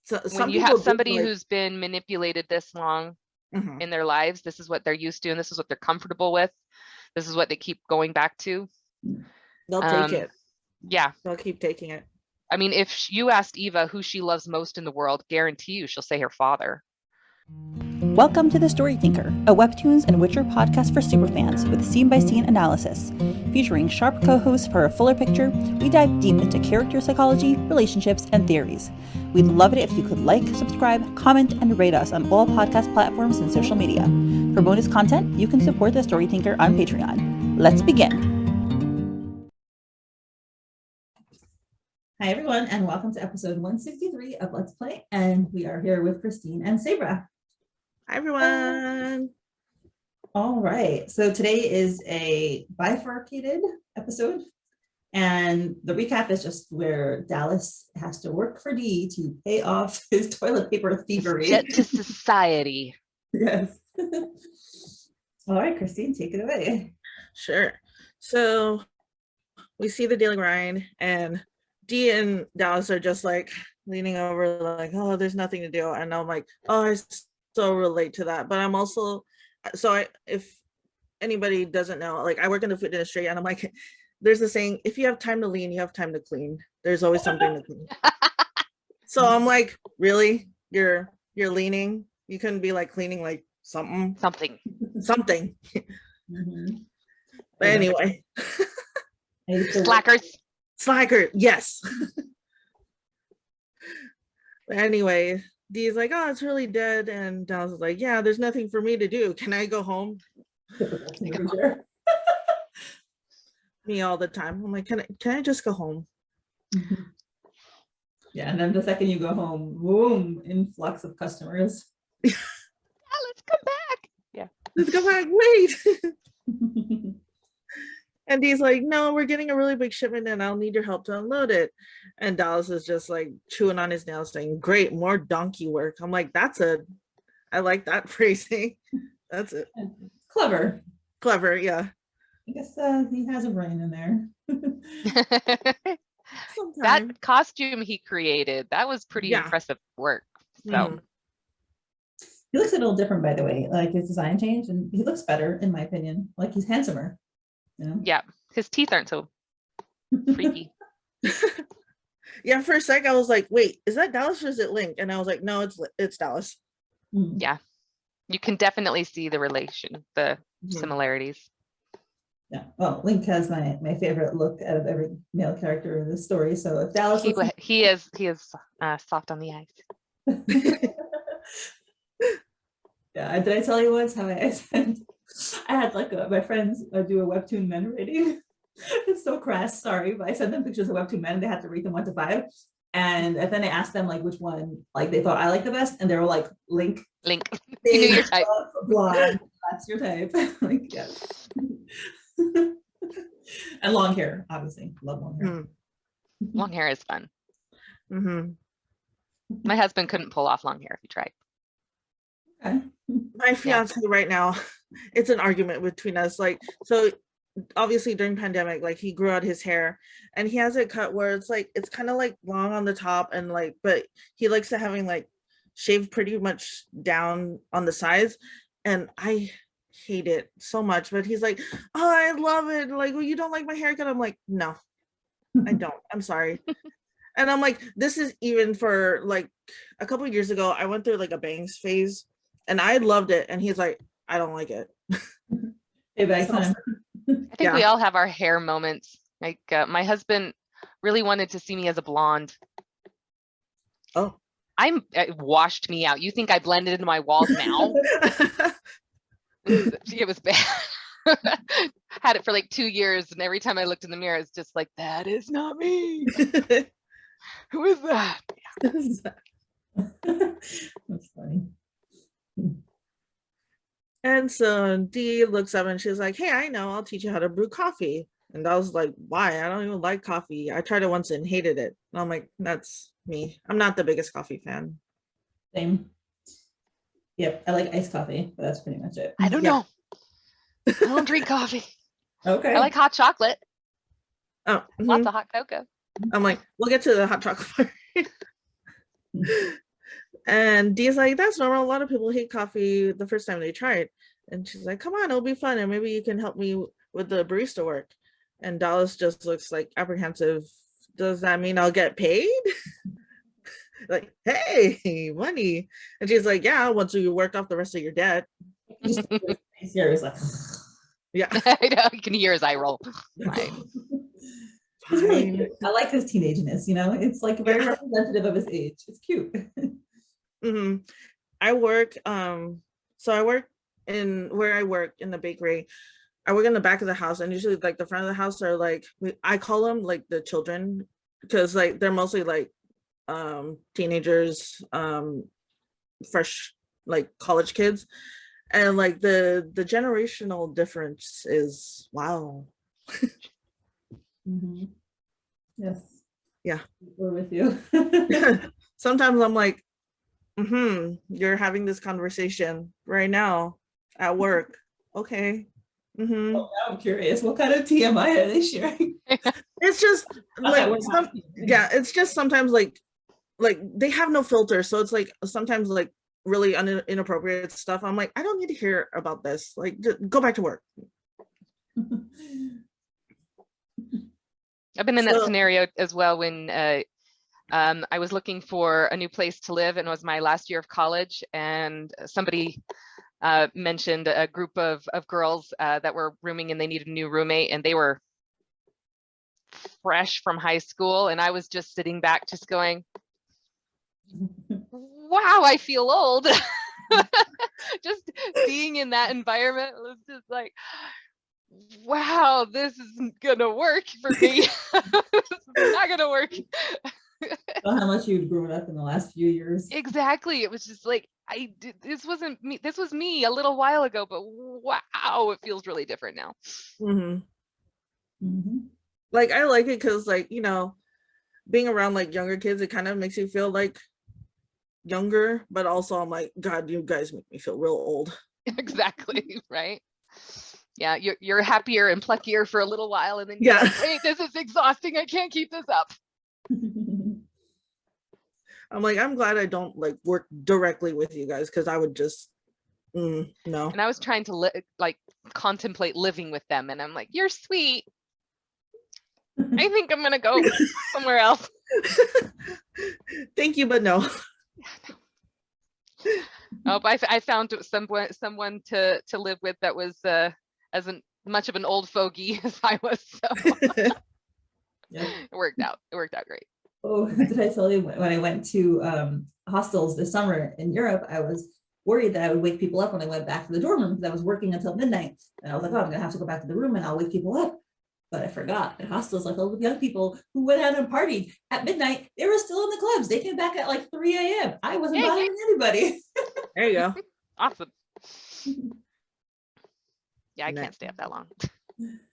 So when some you have people somebody who's been manipulated this long Mhm. in their lives, this is what they're used to, and this is what they're comfortable with. This is what they keep going back to. They'll take it. Yeah. They'll keep taking it. I mean, if you asked Eva who she loves most in the world, guarantee you she'll say her father. Welcome to The Story Thinker, a Webtoons and Witcher podcast for superfans with scene-by-scene analysis. Featuring sharp co-hosts for a fuller picture, we dive deep into character psychology, relationships, and theories. We'd love it if you could like, subscribe, comment, and rate us on all podcast platforms and social media. For bonus content, you can support The Story Thinker on Patreon. Let's begin. Hi, everyone, and welcome to episode 163 of Let's Play. And we are here with Krystine and Sabra. Hi, everyone. All right. So today is a bifurcated episode. And the recap is just where Dallas has to work for Dee to pay off his toilet paper thievery. Debt to society. Yes. All right, Krystine, take it away. Sure. So we see the daily grind, and Dee and Dallas are just like leaning over like, oh, there's nothing to do. And I'm like, oh, I so relate to that. But I'm also, if anybody doesn't know, like I work in the food industry, and I'm like, there's a saying, if you have time to lean, you have time to clean. There's always something to clean. So I'm like, really? You're leaning? You couldn't be like cleaning like something. Mm-hmm. But anyway. Slacker, yes. But anyway, Dee's like, oh, it's really dead. And Dallas is like, yeah, there's nothing for me to do. Can I go home? Me all the time. I'm like, can I just go home? Mm-hmm. Yeah, and then the second you go home, boom, influx of customers. Yeah, let's come back. Yeah. Let's go back. Wait. And Dee's like, no, we're getting a really big shipment and I'll need your help to unload it. And Dallas is just like chewing on his nails saying, great, more donkey work. I'm like, I like that phrasing. That's it. Clever, yeah. I guess he has a brain in there. That costume he created, that was pretty impressive work. So he looks a little different, by the way. Like his design changed, and he looks better, in my opinion. Like he's handsomer. You know? Yeah, his teeth aren't so freaky. Yeah, for a sec I was like, wait, is that Dallas or is it Link? And I was like, no, it's Dallas. Yeah, you can definitely see the relation, the similarities. Yeah, well, Link has my favorite look out of every male character in this story. So if Dallas he is soft on the eyes. Yeah, did I tell you once how I had like my friends do a webtoon men rating? It's so crass, sorry, but I sent them pictures of webtoon men and they had to rate them 1 to 5. And then I asked them like which one like they thought I liked the best, and they were like Link. You knew your type. Blonde, that's your type. Like, yes. And long hair, obviously. Love long hair. Long hair is fun. Mm-hmm. My husband couldn't pull off long hair if he tried. Okay. My fiance right now, it's an argument between us. Like, so obviously during pandemic, like he grew out his hair and he has it cut where it's like, it's kind of like long on the top and like, but he likes to having like shaved pretty much down on the sides. And I hate it so much, but he's like, oh, I love it. Like, well, you don't like my haircut? I'm like, no, I don't. I'm sorry. And I'm like, this is even for like a couple of years ago, I went through like a bangs phase and I loved it. And he's like, I don't like it. I think we all have our hair moments. Like my husband really wanted to see me as a blonde. Oh, it washed me out. You think I blended into my walls now? It was bad. Had it for like 2 years, and every time I looked in the mirror, it's just like, that is not me. Who is that? That's funny. And so Dee looks up and she's like, hey, I know, I'll teach you how to brew coffee. And I was like, why? I don't even like coffee. I tried it once and hated it. And I'm like, that's me. I'm not the biggest coffee fan. Same. Yep, I like iced coffee, but that's pretty much it. I don't know. I don't drink coffee. Okay. I like hot chocolate. Oh, lots of hot cocoa. I'm like, we'll get to the hot chocolate part. And Dee's like, that's normal. A lot of people hate coffee the first time they try it. And she's like, come on, it'll be fun. And maybe you can help me with the barista work. And Dallas just looks like apprehensive. Does that mean I'll get paid? Like, hey, money. And she's like, yeah, once you worked off the rest of your debt. He's like, yeah. I know, you can hear his eye roll. Right. He's really cute. I like his teenageness, you know, it's like very representative of his age. It's cute. Mm-hmm. I work, so I work in where I work in the bakery. I work in the back of the house, and usually like the front of the house are like, I call them like the children, because like they're mostly like teenagers, fresh like college kids, and like the generational difference is wow. Mm-hmm. Yes. Yeah. We're with you. Sometimes I'm like, you're having this conversation right now at work. Okay. Mm-hmm. Oh, I'm curious, what kind of TMI are they sharing? It's just like it's just sometimes like they have no filter, so it's like sometimes like really inappropriate stuff. I'm like, I don't need to hear about this. Like, go back to work. I've been in that scenario as well when I was looking for a new place to live, and it was my last year of college, and somebody mentioned a group of girls that were rooming, and they needed a new roommate, and they were fresh from high school, and I was just sitting back just going, wow, I feel old. Just being in that environment was just like, wow, this isn't gonna work for me. This is not gonna work. How much you'd grown up in the last few years. Exactly. It was just like, this wasn't me. This was me a little while ago, but wow, it feels really different now. Like, I like it because, like, you know, being around like younger kids, it kind of makes you feel like younger, but also I'm like, God, you guys make me feel real old. Exactly. Right. Yeah, you're happier and pluckier for a little while, and then you're like, wait, this is exhausting. I can't keep this up. I'm like, I'm glad I don't like work directly with you guys, because I would just no. And I was trying to like contemplate living with them, and I'm like, you're sweet. I think I'm gonna go somewhere else. Thank you, but no. Oh, but I found someone to live with that was as much of an old fogey as I was. So it worked out. It worked out great. Oh, did I tell you when I went to hostels this summer in Europe, I was worried that I would wake people up when I went back to the dorm room because I was working until midnight. And I was like, oh, I'm gonna have to go back to the room and I'll wake people up. But I forgot. And hostels like all the young people who went out and partied at midnight, they were still in the clubs. They came back at like 3 a.m. I wasn't bothering anybody. There you go. Awesome. Yeah, I can't stay up that long.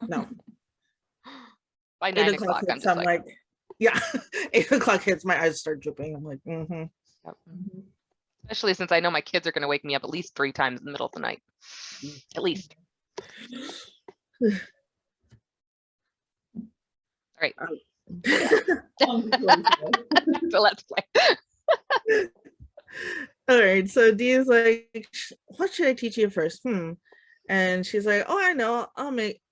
No. By 9 o'clock, I'm just like, yeah, 8 o'clock hits, my eyes start dripping. I'm like, Yep. Especially since I know my kids are going to wake me up at least 3 times in the middle of the night. At least. All right. So let's play. All right. So Dee is like, what should I teach you first? And she's like, oh, I know.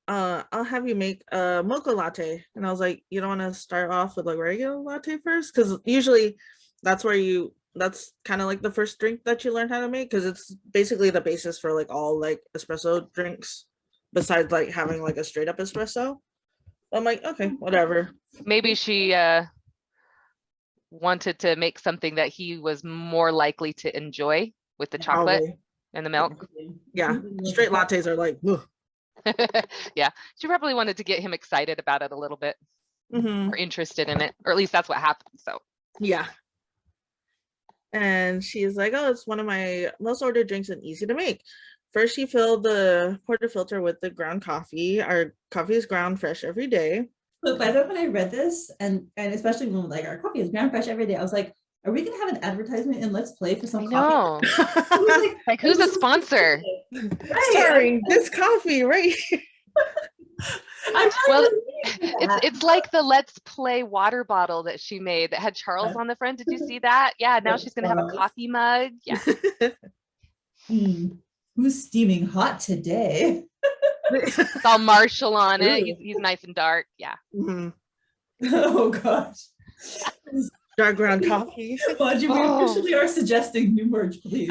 I'll have you make a mocha latte. And I was like, you don't want to start off with like regular latte first? Because usually that's kind of like the first drink that you learn how to make, because it's basically the basis for like all like espresso drinks, besides like having like a straight up espresso. I'm like, okay, whatever. Maybe she wanted to make something that he was more likely to enjoy with the chocolate. Probably. And the milk. Yeah, straight lattes are like, yeah, she probably wanted to get him excited about it a little bit, or interested in it, or at least that's what happened. So yeah. And she's like, oh, it's one of my most ordered drinks and easy to make. First, you fill the portafilter with the ground coffee. Our coffee is ground fresh every day. Look, by the way, when I read this, and especially when like our coffee is ground fresh every day, I was like, are we gonna have an advertisement in Let's Play for some coffee? No. like who's a sponsor? Right. Sorry, this coffee right here. Well, it's like the Let's Play water bottle that she made that had Charles on the front. Did you see that? Yeah, now she's gonna have a coffee mug. Yeah. Who's steaming hot today? It's all Marshall on it. He's nice and dark. Yeah. Mm-hmm. Oh gosh. Dark ground coffee. We officially are suggesting new merch, please.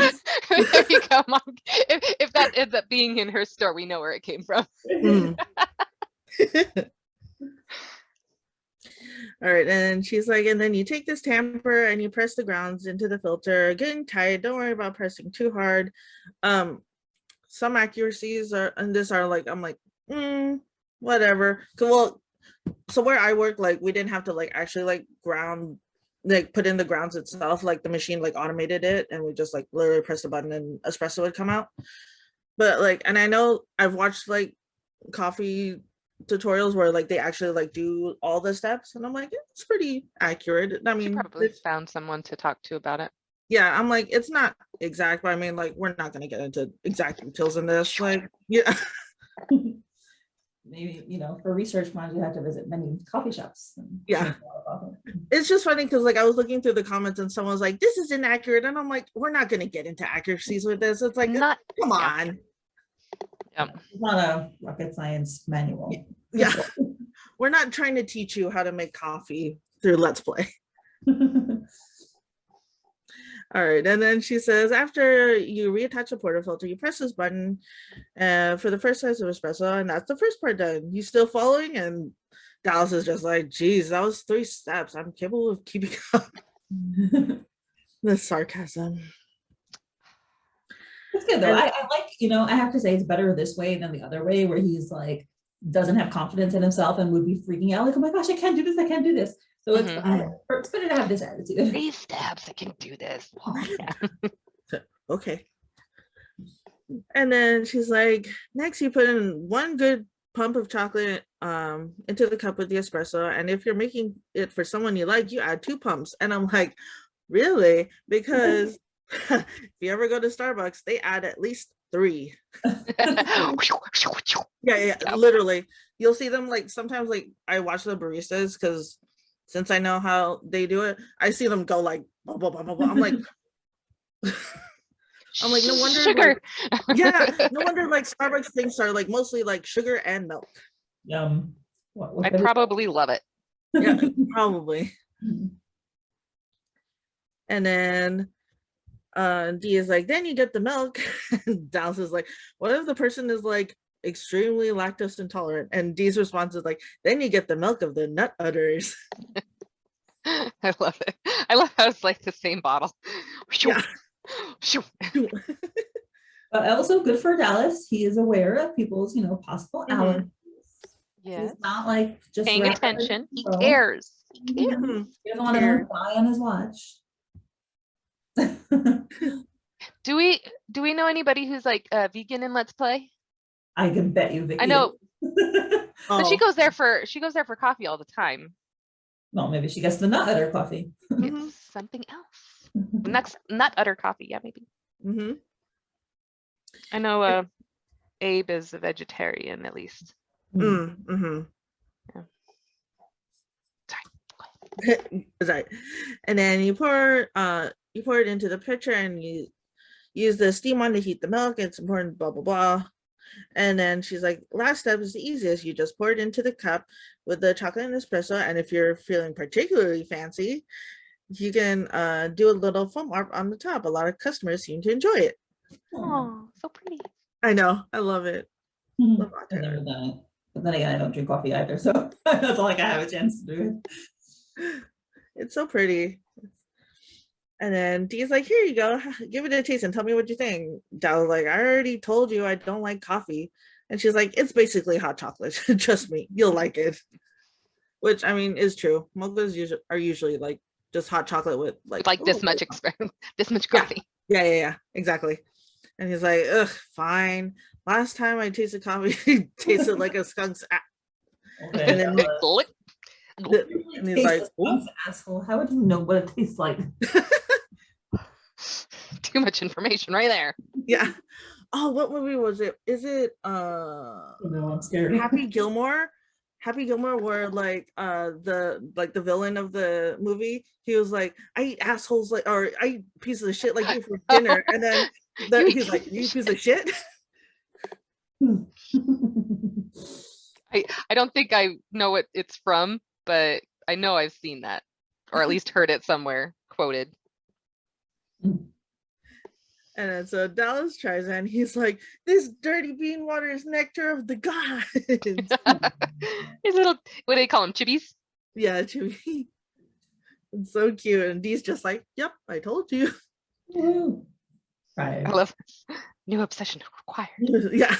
There you go, Mom. If that ends up being in her store, we know where it came from. All right, and she's like, and then you take this tamper and you press the grounds into the filter, getting tight. Don't worry about pressing too hard. Some accuracies are in this are like, I'm like, whatever. Well, so where I work, like we didn't have to like actually like ground, like put in the grounds itself. Like the machine like automated it, and we just like literally press the button and espresso would come out. But like, and I know I've watched like coffee tutorials where like they actually like do all the steps, and I'm like, it's pretty accurate. I mean, you probably found someone to talk to about it. Yeah, I'm like, it's not exact, but I mean, like, we're not gonna get into exact details in this. Like, yeah. Maybe, you know, for research minds, you have to visit many coffee shops. Yeah. It's just funny because like I was looking through the comments and someone was like, this is inaccurate. And I'm like, we're not gonna get into accuracies with this. It's like, come on. Yeah. It's not a rocket science manual. Yeah. We're not trying to teach you how to make coffee through Let's Play. All right, and then she says, after you reattach the portafilter, you press this button for the first size of espresso, and that's the first part done. You still following? And Dallas is just like, geez, that was 3 steps. I'm capable of keeping up. The sarcasm. It's good though. I like, you know, I have to say it's better this way than the other way where he's like, doesn't have confidence in himself and would be freaking out like, oh my gosh, I can't do this, I can't do this. So it's better to have this attitude. 3 steps, I can do this. Oh, yeah. Okay. And then she's like, next you put in 1 good pump of chocolate into the cup with the espresso. And if you're making it for someone you like, you add 2 pumps. And I'm like, really? Because if you ever go to Starbucks, they add at least 3. Yeah, literally. You'll see them like sometimes like I watch the baristas because since I know how they do it, I see them go like blah, blah, blah, blah, blah. I'm like no wonder sugar. Like, yeah, no wonder like Starbucks things are like mostly like sugar and milk. Yum. I probably love it. Yeah, probably. And then D is like, then you get the milk. And Dallas is like, what if the person is like extremely lactose intolerant? And D's response is like, then you get the milk of the nut udders. I love it. I love how it's like the same bottle. Yeah. But also good for Dallas. He is aware of people's, you know, possible allergies. Yeah. He's not like just paying attention. He cares. He cares. He doesn't want to die on his watch. Do we know anybody who's like vegan in Let's Play? I can bet you, Vicky. I know. But she goes there for coffee all the time. Well, maybe she gets the nut udder coffee. It's something else. Nut udder coffee, yeah, maybe. I know Abe is a vegetarian at least. Yeah. Sorry. And then you pour it into the pitcher and you use the steam on to heat the milk. It's important, blah blah blah. And then she's like, last step is the easiest. You just pour it into the cup with the chocolate and espresso. And if you're feeling particularly fancy, you can do a little foam art on the top. A lot of customers seem to enjoy it. Oh, so pretty. I know. I love it. Love I've never done it. But then again, I don't drink coffee either. So that's all like I have a chance to do it. It's so pretty. And then Dee's like, here you go, give it a taste and tell me what you think. Dal's like, I already told you I don't like coffee. And she's like, it's basically hot chocolate. Trust me, you'll like it. Which, I mean, is true. Mochas are usually like just hot chocolate with like this much this much coffee. Yeah, exactly. And he's like, ugh, fine. Last time I tasted coffee, it tasted like a skunk's ass. Okay. And then and he's like, asshole, how would you know what it tastes like? Too much information right there. Yeah. Oh, what movie was it? Is it no, I'm scared. Happy Gilmore? Happy Gilmore where like the villain of the movie, he was like, I eat assholes like, or I eat pieces of shit like you for dinner, and then he's like, you piece of shit. I don't think I know what it's from, but I know I've seen that, or at least heard it somewhere quoted. And then so Dallas tries it, and he's like, this dirty bean water is nectar of the gods. His little, what do they call him, chibis? Yeah, Chewy. It's so cute. And Dee's just like, yep, I told you. Right. I love this. New obsession required. Yeah.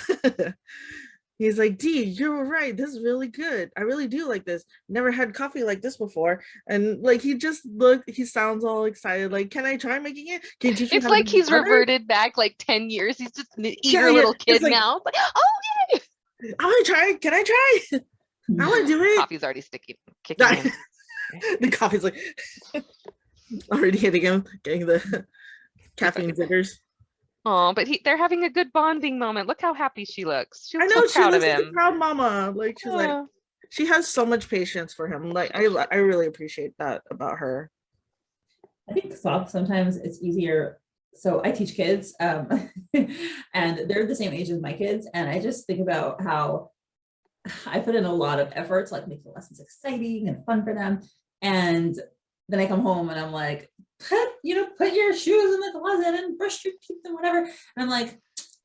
He's like, Dee, you were right. This is really good. I really do like this. Never had coffee like this before. And like, he just looked, he sounds all excited. Like, can I try making it? Can you teach me It's how to like make he's butter?" reverted back like 10 years. He's just an eager Yeah, little it's kid like- now. It's like, oh, yay! I want to try. Can I try? I want to do it. Coffee's already sticky, kicking in. The coffee's like already hitting him, getting the caffeine zitters. Oh, but they're having a good bonding moment. Look how happy she looks. She I looks know, so she proud of looks like a him. proud mama. Like, she's like, Yeah. she has so much patience for him. Like, I really appreciate that about her. I think sometimes it's easier. So I teach kids, and they're the same age as my kids. And I just think about how I put in a lot of effort to like make the lessons exciting and fun for them. And then I come home and I'm like, put your shoes in the closet and brush your teeth and whatever. And I'm like,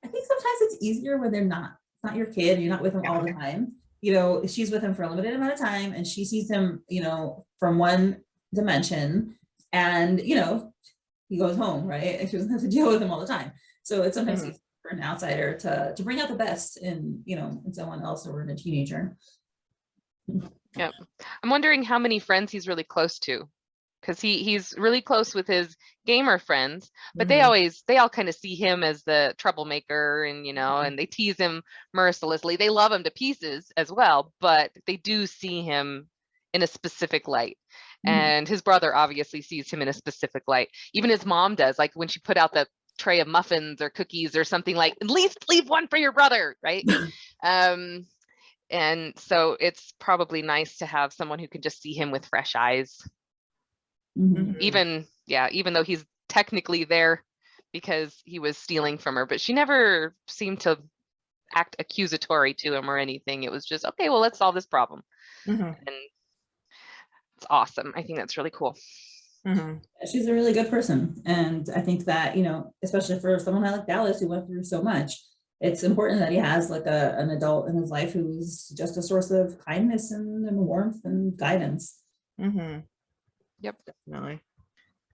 I think sometimes it's easier when it's not your kid, you're not with them all the time. She's with him for a limited amount of time and she sees him, from one dimension, and he goes home, right? And she doesn't have to deal with him all the time. So it's sometimes easier for an outsider to bring out the best in, in someone else or in a teenager. Yep. I'm wondering how many friends he's really close to, because he's really close with his gamer friends, but they all kind of see him as the troublemaker, and and they tease him mercilessly. They love him to pieces as well, but they do see him in a specific light. And his brother obviously sees him in a specific light. Even his mom does, like when she put out the tray of muffins or cookies or something, like, at least leave one for your brother, right? And so it's probably nice to have someone who can just see him with fresh eyes. Even though he's technically there because he was stealing from her, but she never seemed to act accusatory to him or anything. It was just, okay, well, let's solve this problem. And it's awesome. I think that's really cool. She's a really good person. And I think that, especially for someone like Dallas who went through so much, it's important that he has like an adult in his life who's just a source of kindness and warmth and guidance. Yep, definitely.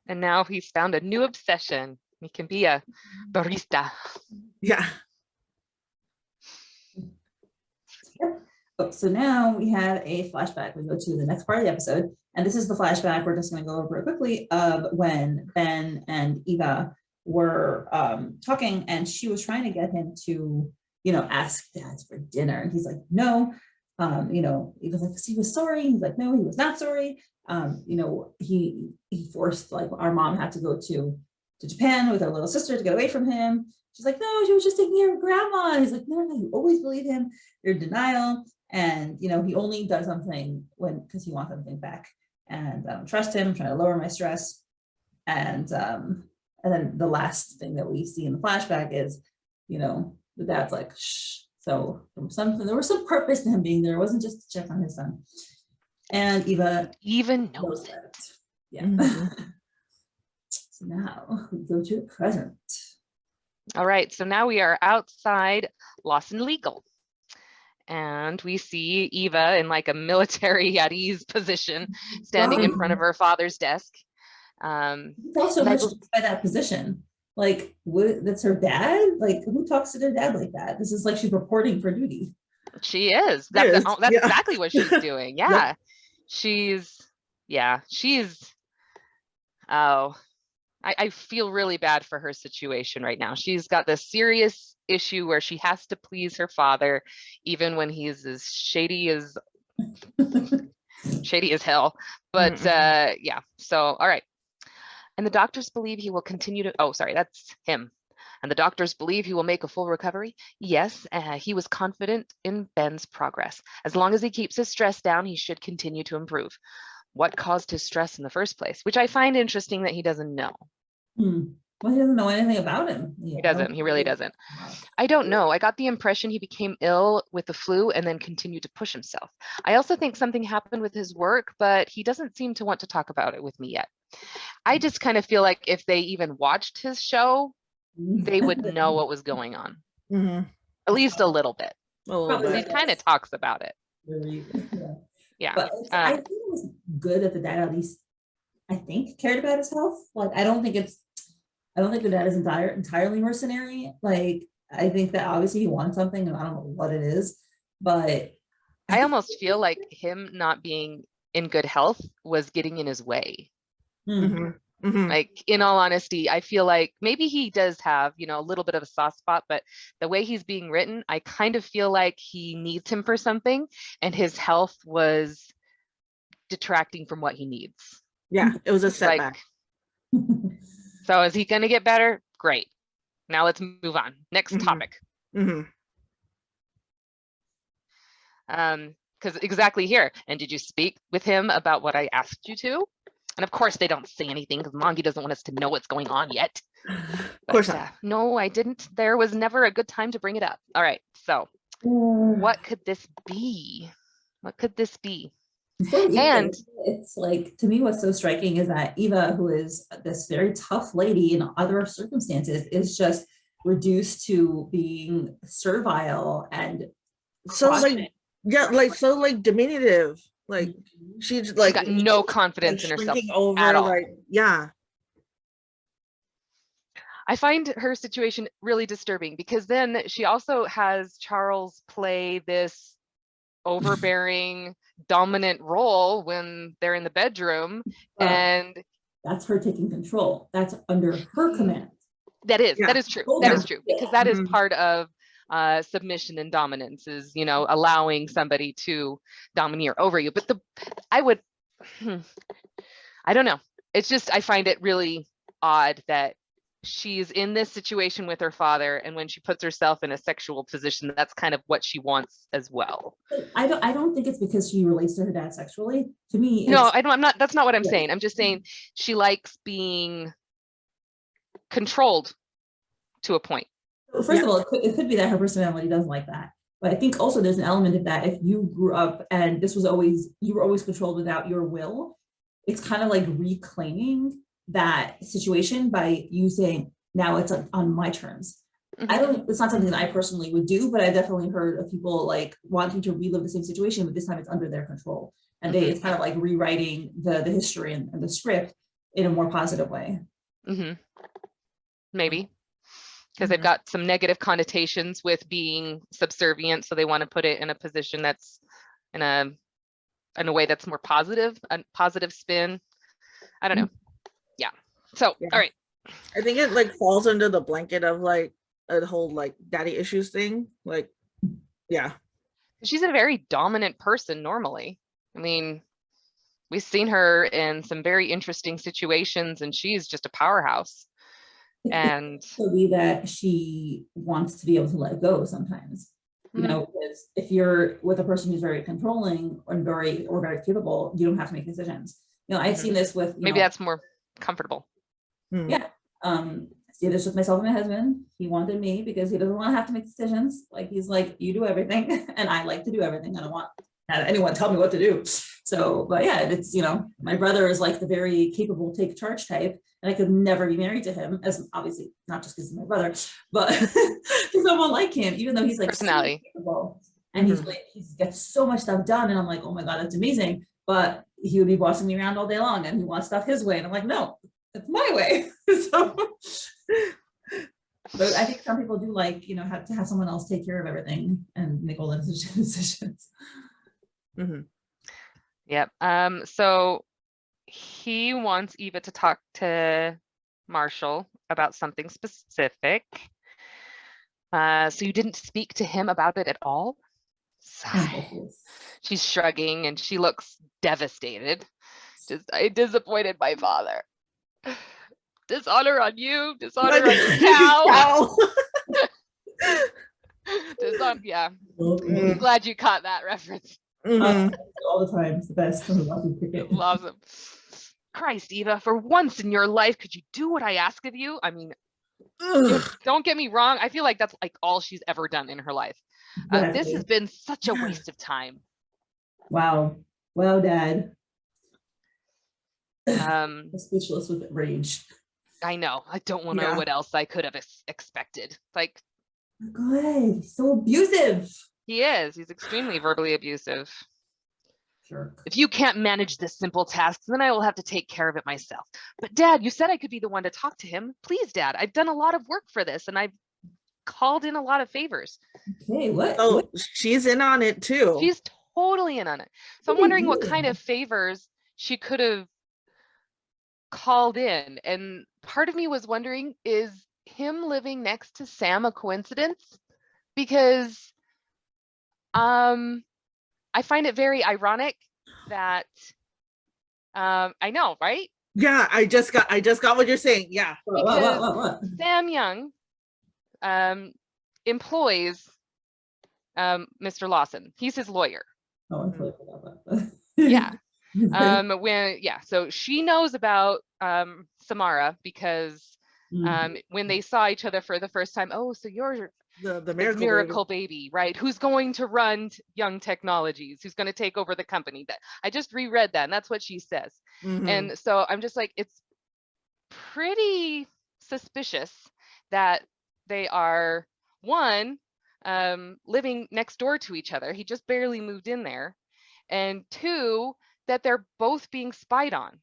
And now he's found a new obsession. He can be a barista. Yeah. So now we have a flashback. We go to the next part of the episode, and this is the flashback we're just going to go over it quickly of when Ben and Eva were talking, and she was trying to get him to ask Dad for dinner, and he's like, no. Eva's like, he was sorry. He's like, no, he was not sorry. He forced, like, our mom had to go to Japan with her little sister to get away from him. She's like, no, she was just taking care of grandma. He's like, no, you always believe him. You're in denial. And, he only does something because he wants something back. And trust him, trying to lower my stress. And then the last thing that we see in the flashback is, the dad's like, shh. So there was some purpose to him being there. It wasn't just to check on his son. And Eva even knows it. Yeah. So now we go to the present. All right, so now we are outside Lawson Legal. And we see Eva in like a military at ease position, standing in front of her father's desk. Also much by that position. Like, that's her dad? Like, who talks to their dad like that? This is like she's reporting for duty. She is. That's exactly what she's doing. Yeah. I feel really bad for her situation right now. She's got this serious issue where she has to please her father, even when he's as shady as hell. But so all right. And the doctors believe he will continue to, that's him. And the doctors believe he will make a full recovery. Yes, he was confident in Ben's progress. As long as he keeps his stress down, he should continue to improve. What caused his stress in the first place? Which I find interesting that he doesn't know. Well, he doesn't know anything about him. He doesn't. He really doesn't. I don't know. I got the impression he became ill with the flu and then continued to push himself. I also think something happened with his work, but he doesn't seem to want to talk about it with me yet. I just kind of feel like if they even watched his show, they would know what was going on. At least a little bit. He kind of talks about it. Yeah. But I think it was good that the dad at least, I think, cared about his health. Like, I don't think the dad is entirely mercenary. Like, I think that obviously he wants something and I don't know what it is, but I almost feel like him not being in good health was getting in his way. Like, in all honesty, I feel like maybe he does have, you know, a little bit of a soft spot, but the way he's being written, I kind of feel like he needs him for something and his health was detracting from what he needs. Yeah, it was a setback. So is he going to get better? Great. Now let's move on. Next topic. Because exactly here. And did you speak with him about what I asked you to? And of course they don't say anything because Mongi doesn't want us to know what's going on yet. Of course not. No, I didn't. There was never a good time to bring it up. All right. So what could this be? What could this be? And it's like, to me, what's so striking is that Eva, who is this very tough lady in other circumstances, is just reduced to being servile and so like, yeah, like so like diminutive. Like she's like got no confidence in herself at all. Like, yeah. I find her situation really disturbing because then she also has Charles play this overbearing dominant role when they're in the bedroom, and that's her taking control. That's under her command. That is true. That is true, because that is part of submission and dominance, is, you know, allowing somebody to domineer over you. But I don't know, it's just, I find it really odd that she's in this situation with her father, and when she puts herself in a sexual position, that's kind of what she wants as well. I don't think it's because she relates to her dad sexually. To me, no, I'm not, that's not what I'm saying. I'm just saying she likes being controlled to a point. First of all, it could be that her personality doesn't like that, but I think also there's an element of that. If you grew up and you were always controlled without your will, it's kind of like reclaiming that situation by you saying, now it's on my terms. It's not something that I personally would do, but I definitely heard of people like wanting to relive the same situation, but this time it's under their control. And it's kind of like rewriting the history and the script in a more positive way. Maybe because they've got some negative connotations with being subservient, so they want to put it in a position that's in a way that's more positive, a positive spin. I don't know. So all right, I think it like falls under the blanket of like a whole like daddy issues thing. Like, yeah, she's a very dominant person normally. I mean, we've seen her in some very interesting situations, and she's just a powerhouse. And could be that she wants to be able to let go sometimes, you know, because if you're with a person who's very controlling or very capable, you don't have to make decisions. You know, I've seen this with maybe that's more comfortable. Yeah. I see this with myself and my husband. He wanted me because he doesn't want to have to make decisions. Like, he's like, you do everything, and I like to do everything. I don't want anyone tell me what to do. So, but yeah, it's, you know, my brother is like the very capable take charge type, and I could never be married to him, as obviously not just because he's my brother, but because I won't like him, even though he's like personality capable, and he's got so much stuff done, and I'm like, oh my god, that's amazing. But he would be bossing me around all day long, and he wants stuff his way, and I'm like, no, it's my way. So, but I think some people do like, you know, have to have someone else take care of everything and make all the decisions. Yep. So he wants Eva to talk to Marshall about something specific. So you didn't speak to him about it at all? She's shrugging and she looks devastated. I disappointed my father. Dishonor on you, dishonor on your cow. Yeah. I'm glad you caught that reference. All the time. It's the best. Awesome. Christ, Eva, for once in your life, could you do what I ask of you? I mean, don't get me wrong. I feel like that's like all she's ever done in her life. This has been such a waste of time. Wow. Well, Dad. I'm speechless with rage. I know. I don't want to know what else I could have expected. Like, good. So abusive. He is. He's extremely verbally abusive. Sure. If you can't manage this simple task, then I will have to take care of it myself. But Dad, you said I could be the one to talk to him. Please, Dad, I've done a lot of work for this and I've called in a lot of favors. Okay, what? Oh, what? She's in on it too. She's totally in on it. So I'm wondering what kind of favors she could have called in. And part of me was wondering, is him living next to Sam a coincidence? Because I find it very ironic that I know, right? Yeah, I just got what you're saying. Yeah. What? Sam Young employs Mr. Lawson. He's his lawyer. Oh, I totally forgot that. Yeah. So she knows about Samara because when they saw each other for the first time, oh, so you're the miracle baby, right? Who's going to run Young Technologies? Who's going to take over the company? That I just reread that, and that's what she says. And so I'm just like, it's pretty suspicious that they are living next door to each other. He just barely moved in there, and two, that they're both being spied on.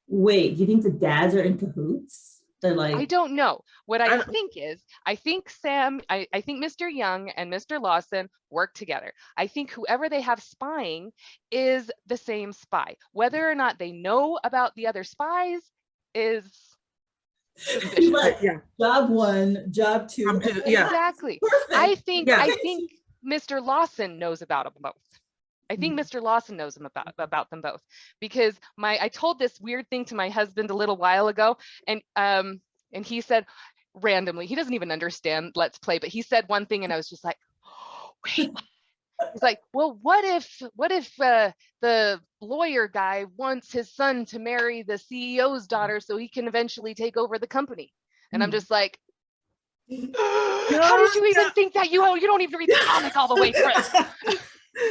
Wait, do you think the dads are in cahoots? They're like, I don't know. What I think is, I think Mr. Young and Mr. Lawson work together. I think whoever they have spying is the same spy. Whether or not they know about the other spies is suspicious. Job one, job two. Exactly. Perfect. I think Mr. Lawson knows about them both. I think Mr. Lawson knows about them both, because I told this weird thing to my husband a little while ago, and he said randomly, he doesn't even understand Let's Play, but he said one thing and I was just like, oh, wait. He's like, well, what if the lawyer guy wants his son to marry the CEO's daughter so he can eventually take over the company? And I'm just like, how did you even think that? You don't even read the comic all the way through.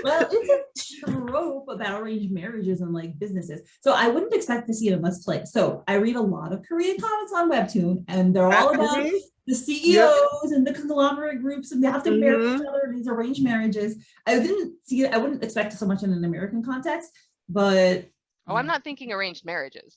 Well, it's a trope about arranged marriages and like businesses. So I wouldn't expect to see it in Let's Play. So I read a lot of Korean comics on Webtoon, and they're all about the CEOs and the conglomerate groups, and they have to marry each other in these arranged marriages. I didn't see it. I wouldn't expect it so much in an American context, but I'm not thinking arranged marriages.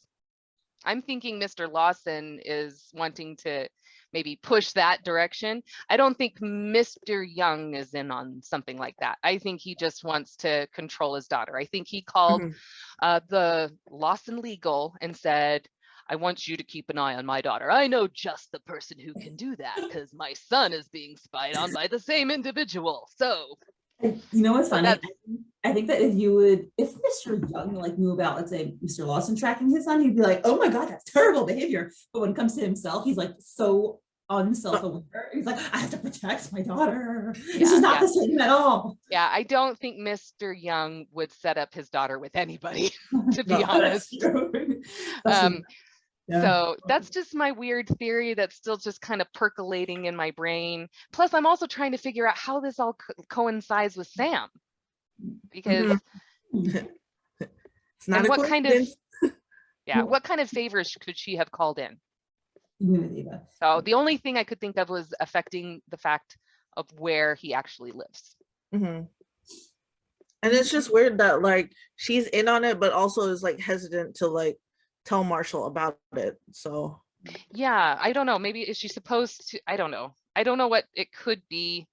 I'm thinking Mr. Lawson is wanting to maybe push that direction. I don't think Mr. Young is in on something like that. I think he just wants to control his daughter. I think he called the Lawson Legal and said, I want you to keep an eye on my daughter. I know just the person who can do that because my son is being spied on by the same individual. So, you know what's funny? I think that if Mr. Young like knew about, let's say, Mr. Lawson tracking his son, he'd be like, oh my God, that's terrible behavior. But when it comes to himself, he's like so unself-aware. He's like, I have to protect my daughter. This is not the same at all. Yeah, I don't think Mr. Young would set up his daughter with anybody, to be honest. So that's just my weird theory that's still just kind of percolating in my brain. Plus, I'm also trying to figure out how this all coincides with Sam, because it's not what kind of favors could she have called in? So the only thing I could think of was affecting the fact of where he actually lives. And it's just weird that like she's in on it, but also is like hesitant to like tell Marshall about it. So yeah, I don't know. Maybe is she supposed to? I don't know. I don't know what it could be.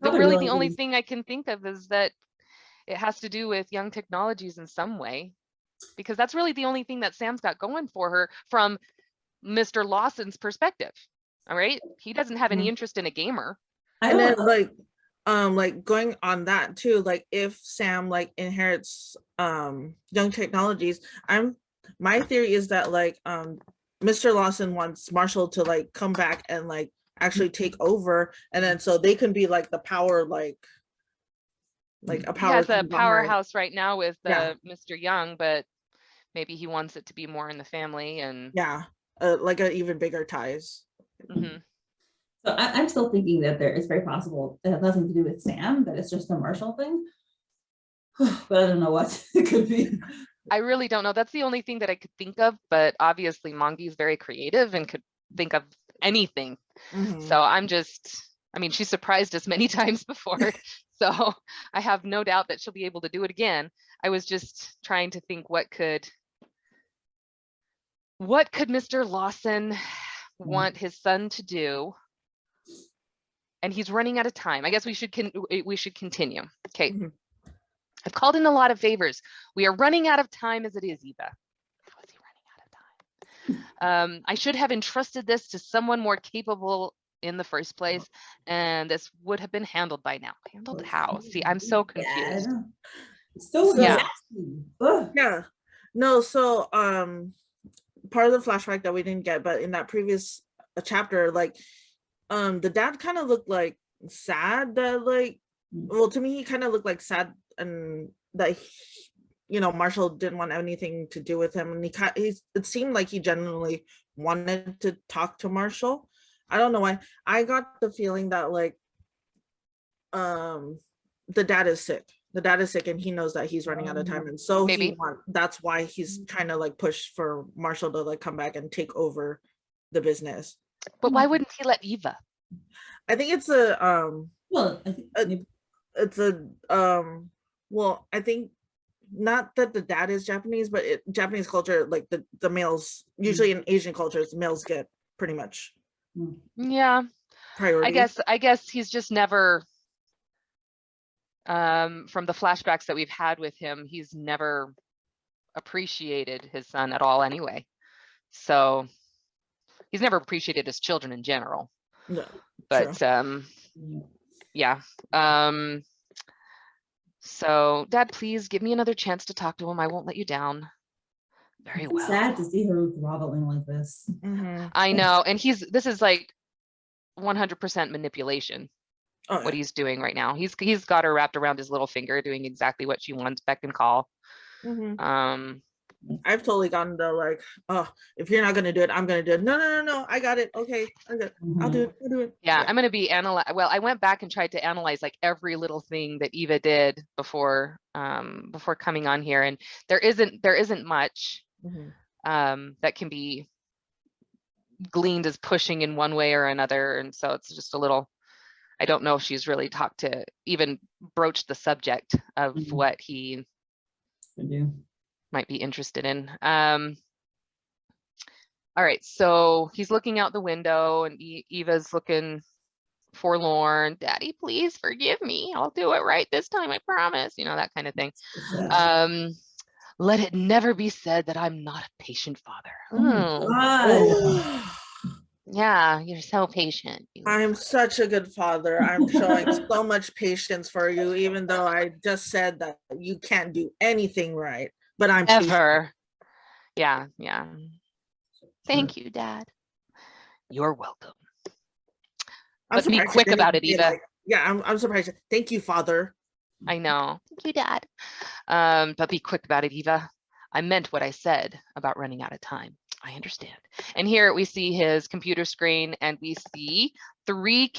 But really, the only thing I can think of is that it has to do with Young Technologies in some way, because that's really the only thing that Sam's got going for her from Mr. Lawson's perspective. All right, he doesn't have any interest in a gamer. And then like like going on that too, like if Sam like inherits young technologies, my theory is that like Mr. Lawson wants Marshall to like come back and like actually take over, and then so they can be like the power, like a He power has a conglomerate. powerhouse right now with Yeah. Mr. Young, but maybe he wants it to be more in the family and Yeah, like an even bigger ties. Mhm. So I'm still thinking that it's very possible it has nothing to do with Sam, that it's just a Marshall thing. But I don't know what it could be. I really don't know. That's the only thing that I could think of, but obviously Mongi is very creative and could think of anything. So I'm just, I mean, she's surprised us many times before. So I have no doubt that she'll be able to do it again. I was just trying to think what could Mr. Lawson want his son to do? And he's running out of time. I guess we should continue. Okay. I've called in a lot of favors. We are running out of time as it is, Eva. How is he running out of time? I should have entrusted this to someone more capable in the first place, and this would have been handled by now. Handled how? See, I'm so confused. Yeah. No, so part of the flashback that we didn't get, but in that previous chapter, like the dad kind of looked like sad that like, well, to me he kind of looked like sad, and that Marshall didn't want anything to do with him, and it seemed like he genuinely wanted to talk to Marshall. I don't know why. I got the feeling that like the dad is sick. The dad is sick, and he knows that he's running out of time, and so that's why he's trying to like push for Marshall to like come back and take over the business. But why wouldn't he let Eva? I think it's I think not that the dad is Japanese, but Japanese culture, like the males, usually in Asian cultures, males get pretty much priority. I guess he's just never from the flashbacks that we've had with him, he's never appreciated his son at all anyway. So he's never appreciated his children in general. No, but yeah. So Dad, please give me another chance to talk to him. I won't let you down. Very well. Sad to see her groveling like this. I know, and this is like 100% manipulation. What he's doing right now. He's got her wrapped around his little finger, doing exactly what she wants, beck and call. I've totally gotten the like, oh, if you're not gonna do it, I'm gonna do it. No, I got it. Okay, I'm good. I'll do it. Yeah, I'm gonna be well, I went back and tried to analyze like every little thing that Eva did before coming on here, and there isn't much that can be gleaned as pushing in one way or another, and so it's just a little. I don't know if she's really talked to even broach the subject of what he might be interested in. All right, so he's looking out the window, and Eva's looking forlorn. Daddy, please forgive me. I'll do it right this time, I promise. That kind of thing. Let it never be said that I'm not a patient father. Yeah, you're so patient. I'm such a good father. I'm showing so much patience for you, even though I just said that you can't do anything right. But I'm ever. Patient. Yeah. Thank you, Dad. You're welcome. But be quick about it, Eva. I'm surprised. Thank you, Father. I know. Thank you, Dad. But be quick about it, Eva. I meant what I said about running out of time. I understand. And here we see his computer screen, and we see 3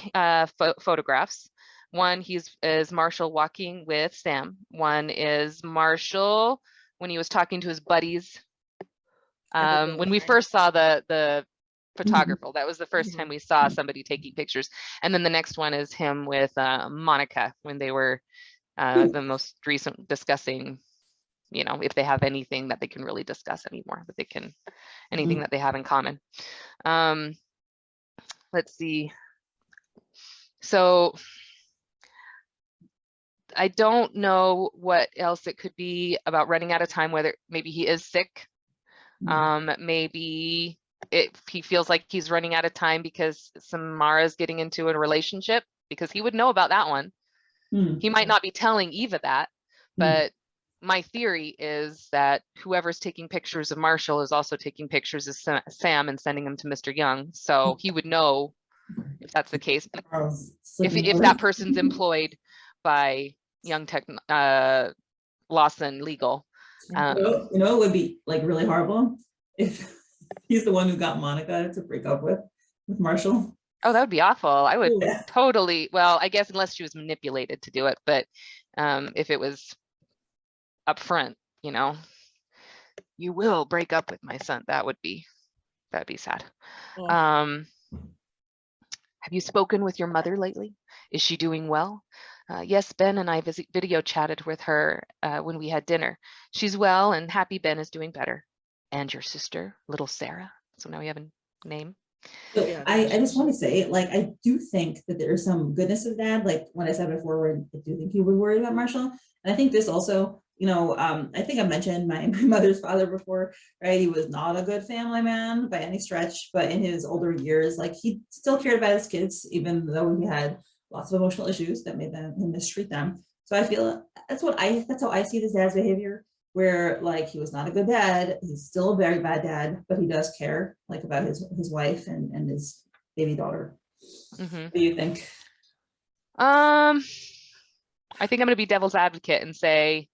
photographs. One is Marshall walking with Sam. One is Marshall when he was talking to his buddies. When we first saw the photographer, that was the first time we saw somebody taking pictures. And then the next one is him with Monica when they were the most recent discussing, if they have anything that they can really discuss anymore, but they can, anything that they have in common. Let's see. So I don't know what else it could be about running out of time, whether maybe he is sick. Maybe he feels like he's running out of time because Samara's getting into a relationship, because he would know about that one. He might not be telling Eva that, but my theory is that whoever's taking pictures of Marshall is also taking pictures of Sam and sending them to Mr. Young. So he would know if that's the case. If that person's employed by Lawson Legal. You know, it would be like really horrible if he's the one who got Monica to break up with Marshall. Oh, that would be awful. I would totally, well, I guess unless she was manipulated to do it, but if it was up front, you know, you will break up with my son, that'd be sad. Have you spoken with your mother lately? Is she doing well? Yes, Ben and I video chatted with her when we had dinner. She's well and happy Ben is doing better. And your sister, little Sarah. So now we have a name. So I just want to say, like, I do think that there's some goodness of that. Like when I said before, where I do think he was worried about Marshall. And I think this also, you know, I think I mentioned my mother's father before, right? He was not a good family man by any stretch, but in his older years, like he still cared about his kids, even though he had lots of emotional issues that made him mistreat them. So I feel that's how I see this dad's behavior, where like he was not a good dad, he's still a very bad dad, but he does care like about his wife and his baby daughter. What do you think? I think I'm going to be devil's advocate and say,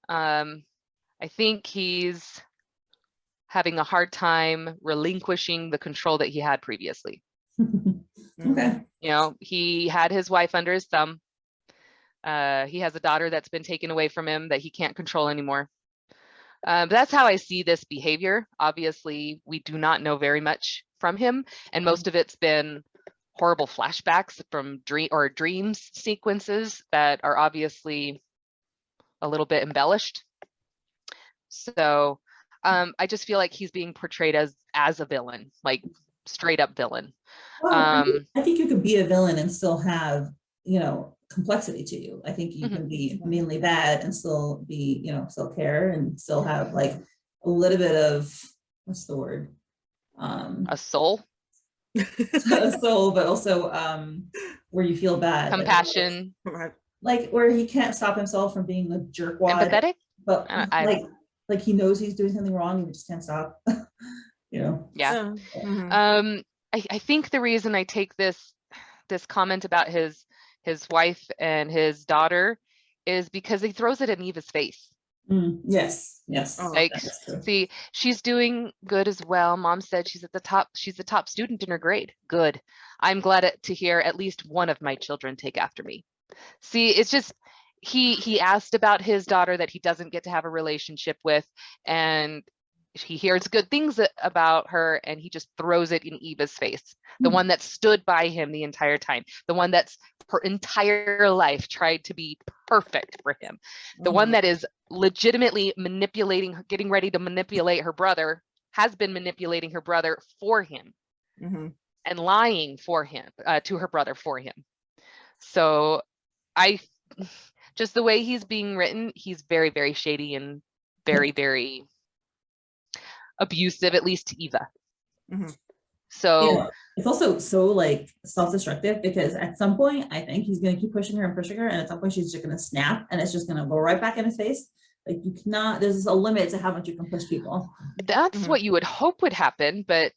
I think he's having a hard time relinquishing the control that he had previously. Okay. You know, he had his wife under his thumb. He has a daughter that's been taken away from him that he can't control anymore. But that's how I see this behavior. Obviously, we do not know very much from him, and most of it's been horrible flashbacks from dreams sequences that are obviously a little bit embellished. So I just feel like he's being portrayed as a villain, like straight up villain. Well, I think you could be a villain and still have, you know, complexity to you. I think you can be mainly bad and still be, you know, still care and still have like a little bit of, what's the word? A soul. A soul, but also where you feel bad. Compassion. Like where he can't stop himself from being a jerkwad. Empathetic? But like he knows he's doing something wrong, he just can't stop. You know? Yeah. I think the reason I take this comment about his wife and his daughter is because he throws it in Eva's face. Yes. Like, see, she's doing good as well. Mom said she's the top student in her grade. Good. I'm glad to hear at least one of my children take after me. See, it's just, he asked about his daughter that he doesn't get to have a relationship with, and he hears good things about her, and he just throws it in Eva's face. The one that stood by him the entire time, the one that's her entire life tried to be perfect for him, the one that is legitimately getting ready to manipulate her brother, has been manipulating her brother for him, and lying for him, to her brother for him. So just the way he's being written, he's very, very shady and very, very abusive, at least to Eva. So yeah, it's also so like self-destructive, because at some point I think he's going to keep pushing her, and at some point she's just going to snap, and it's just going to go right back in his face. Like, you cannot, there's a limit to how much you can push people. That's what you would hope would happen, but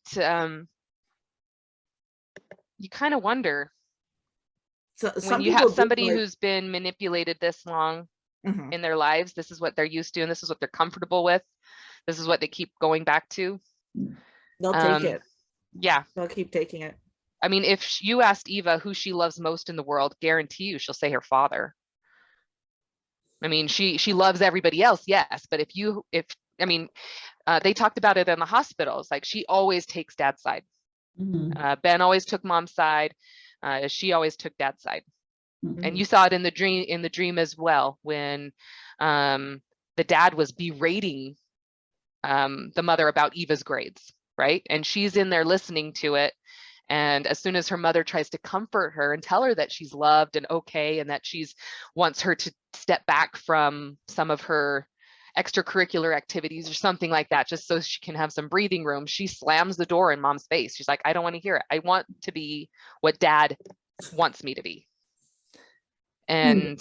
you kind of wonder, so when you have somebody who's been manipulated this long in their lives, this is what they're used to, and this is what they're comfortable with. This is what they keep going back to. They'll take it. Yeah. They'll keep taking it. I mean, if you asked Eva who she loves most in the world, guarantee you she'll say her father. I mean, she loves everybody else, yes, but they talked about it in the hospitals. Like, she always takes dad's side. Ben always took mom's side. She always took dad's side. And you saw it in the dream as well, when the dad was berating the mother about Eva's grades, right? And she's in there listening to it. And as soon as her mother tries to comfort her and tell her that she's loved and okay, and that she's wants her to step back from some of her extracurricular activities or something like that, just so she can have some breathing room, she slams the door in mom's face. She's like, I don't want to hear it. I want to be what dad wants me to be. And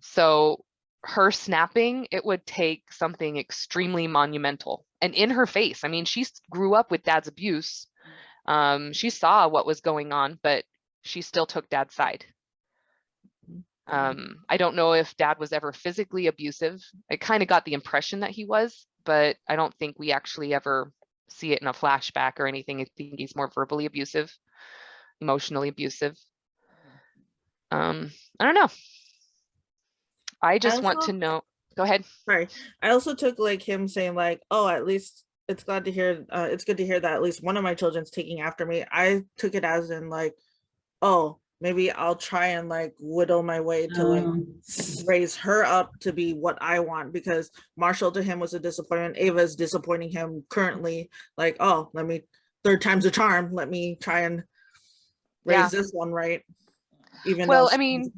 so her snapping, it would take something extremely monumental and in her face. I mean, she grew up with dad's abuse. She saw what was going on, but she still took dad's side. I don't know if dad was ever physically abusive. I kind of got the impression that he was, but I don't think we actually ever see it in a flashback or anything. I think he's more verbally abusive, emotionally abusive. I don't know. I just want to know. Go ahead. Sorry. I also took like him saying like, oh, at least it's glad to hear, it's good to hear that at least one of my children's taking after me. I took it as in like, oh, maybe I'll try and like whittle my way to like raise her up to be what I want, because Marshall to him was a disappointment. Ava is disappointing him currently. Like, oh, let me, third time's a charm. Let me try and raise this one right. Even well, though I mean,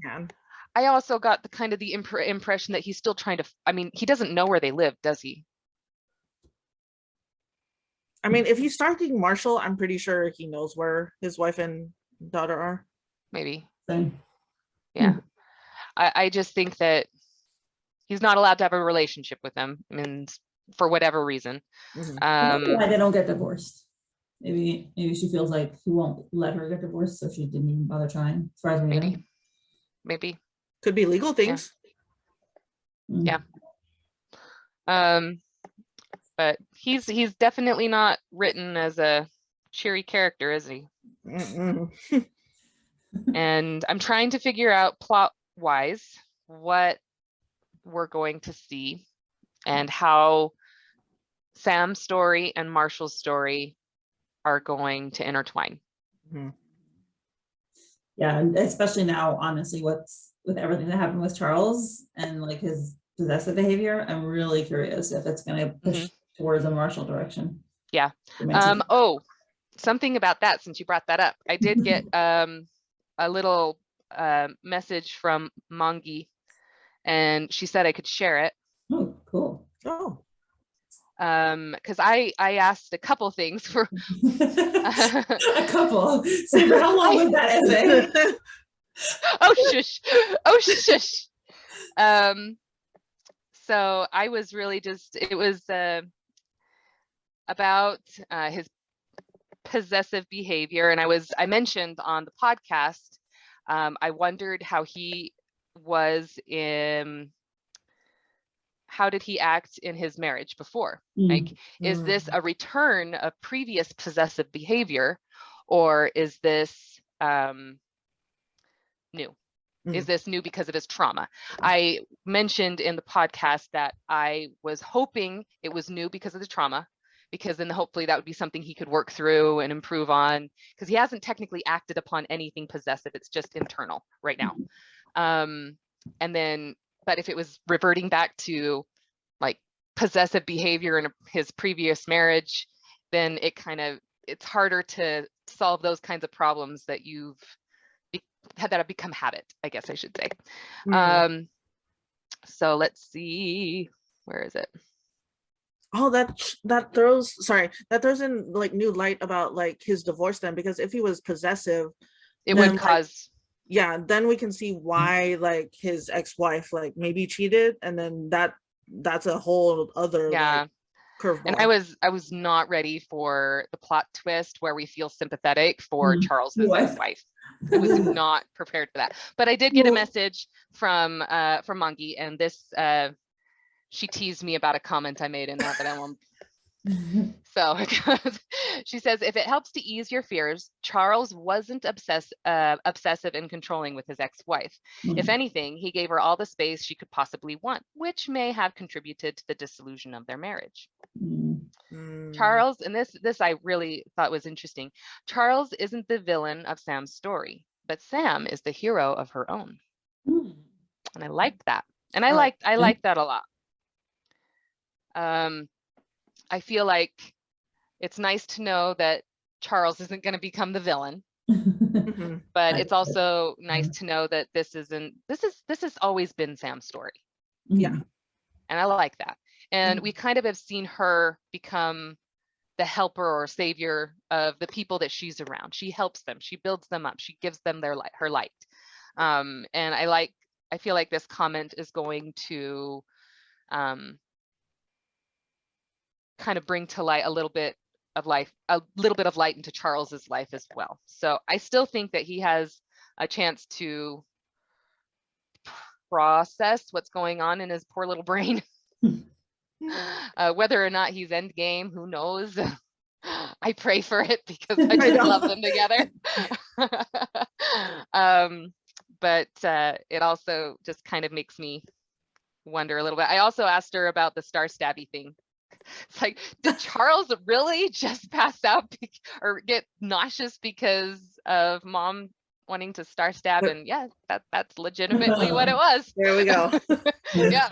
I also got the kind of the impression that he's still trying to, I mean, he doesn't know where they live, does he? I mean, if he's stalking Marshall, I'm pretty sure he knows where his wife and daughter are. Maybe. Same. Yeah. I just think that he's not allowed to have a relationship with them, and for whatever reason. Why they don't get divorced. Maybe she feels like he won't let her get divorced, so she didn't even bother trying, as far as we know. Maybe. Could be legal things. Yeah. But he's definitely not written as a cheery character, is he? And I'm trying to figure out plot-wise what we're going to see and how Sam's story and Marshall's story are going to intertwine. Yeah, and especially now, honestly, with everything that happened with Charles and like his possessive behavior, I'm really curious if it's going to push towards a Marshall direction. Yeah. Oh, something about that, since you brought that up. I did get a little message from Mongi, and she said I could share it. Oh, cool. Oh. Because I asked a couple things for a couple. Sabra, how long was that essay? Oh shush. Oh shush. So I was really just, it was about his possessive behavior, and I mentioned on the podcast, I wondered how he was in, how did he act in his marriage before? Like, is this a return of previous possessive behavior, or is this new? Is this new because of his trauma? I mentioned in the podcast that I was hoping it was new because of the trauma, because then hopefully that would be something he could work through and improve on, because he hasn't technically acted upon anything possessive. It's just internal right now. And then, but if it was reverting back to like possessive behavior in his previous marriage, then it's harder to solve those kinds of problems that you've had that have become habit, I guess I should say. So let's see, where is it? Oh, that throws in like new light about like his divorce then, because if he was possessive, it would cause, yeah, then we can see why like his ex-wife like maybe cheated, and then that's a whole other like, curveball. And I was not ready for the plot twist where we feel sympathetic for Charles's ex-wife. I was not prepared for that. But I did get a message from Mongi, and this she teased me about a comment I made in that, but I won't. So she says, if it helps to ease your fears, Charles wasn't obsessive and controlling with his ex-wife. If anything, he gave her all the space she could possibly want, which may have contributed to the dissolution of their marriage. Charles, and this I really thought was interesting, Charles isn't the villain of Sam's story, but Sam is the hero of her own. And I liked that. And I liked that a lot. I feel like it's nice to know that Charles isn't going to become the villain, but it's also nice to know that this has always been Sam's story. Yeah. And I like that. And we kind of have seen her become the helper or savior of the people that she's around. She helps them, she builds them up, she gives them her light. And I like I feel like this comment is going to kind of bring to light a little bit of light into Charles's life as well. So I still think that he has a chance to process what's going on in his poor little brain. Whether or not he's endgame, who knows? I pray for it because I just love them together. But it also just kind of makes me wonder a little bit. I also asked her about the 𝗪𝗪𝗶𝗍 thing. It's like, did Charles really just pass out or get nauseous because of mom wanting to 𝗪𝗪𝗹? And yeah, that's legitimately what it was. There we go. Yeah,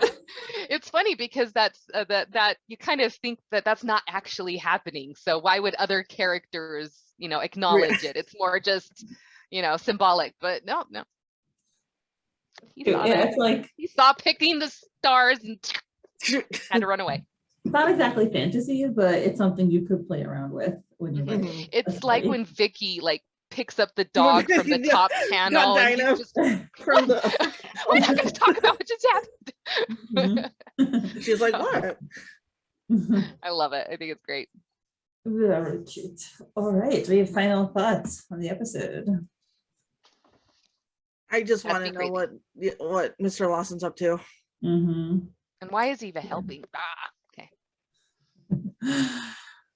it's funny because that's that you kind of think that that's not actually happening. So why would other characters, acknowledge it? It's more just, symbolic. But no. He saw that. It's like he saw picking the stars and had to run away. It's not exactly fantasy, but it's something you could play around with when you're writing. It's like when Vicky picks up the dog from the top panel. And just, from the we're not going to talk about what just happened. She's like, what? I love it. I think it's great. Very cute. All right, we have final thoughts on the episode. I just want to know what Mr. Lawson's up to. Mm-hmm. And why is Eva helping? Okay.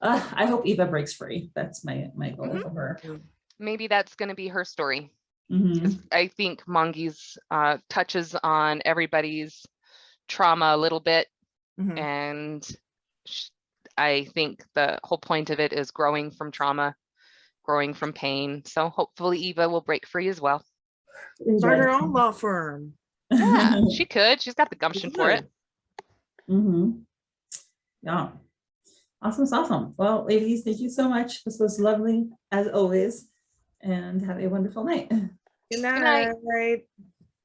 I hope Eva breaks free. That's my goal for her. Maybe that's going to be her story. Mm-hmm. I think Mongi's touches on everybody's trauma a little bit. Mm-hmm. And I think the whole point of it is growing from trauma, growing from pain. So hopefully Eva will break free as well. Start her own law firm. Yeah, she could. She's got the gumption for it. Mm-hmm. Yeah. Awesome. Well, ladies, thank you so much. This was lovely as always. And have a wonderful night. Good night.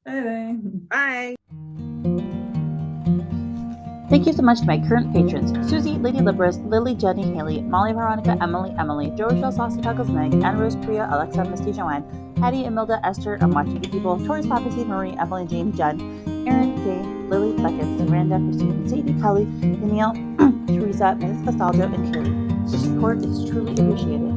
Bye-bye. Bye. Thank you so much to my current patrons: Suzie, LadyLibris, Lily, Jenny, Haley, Molly, Veronica, Emily, Joe, Rochelle, 𝗪cie Meg, Anne Rose, Priya, Alexa, Misty, Joanne, Hattie, Imelda, Esther, I'm watching you people, Tori's, Papacy, Marie, Evelyn, James, Judd, Aaron, Jay, Lily, Beckett, Miranda, Christine, Sadie, Kelly, Danielle, Teresa, Mrs. Nostalgia, and Carrie. Your support is truly appreciated.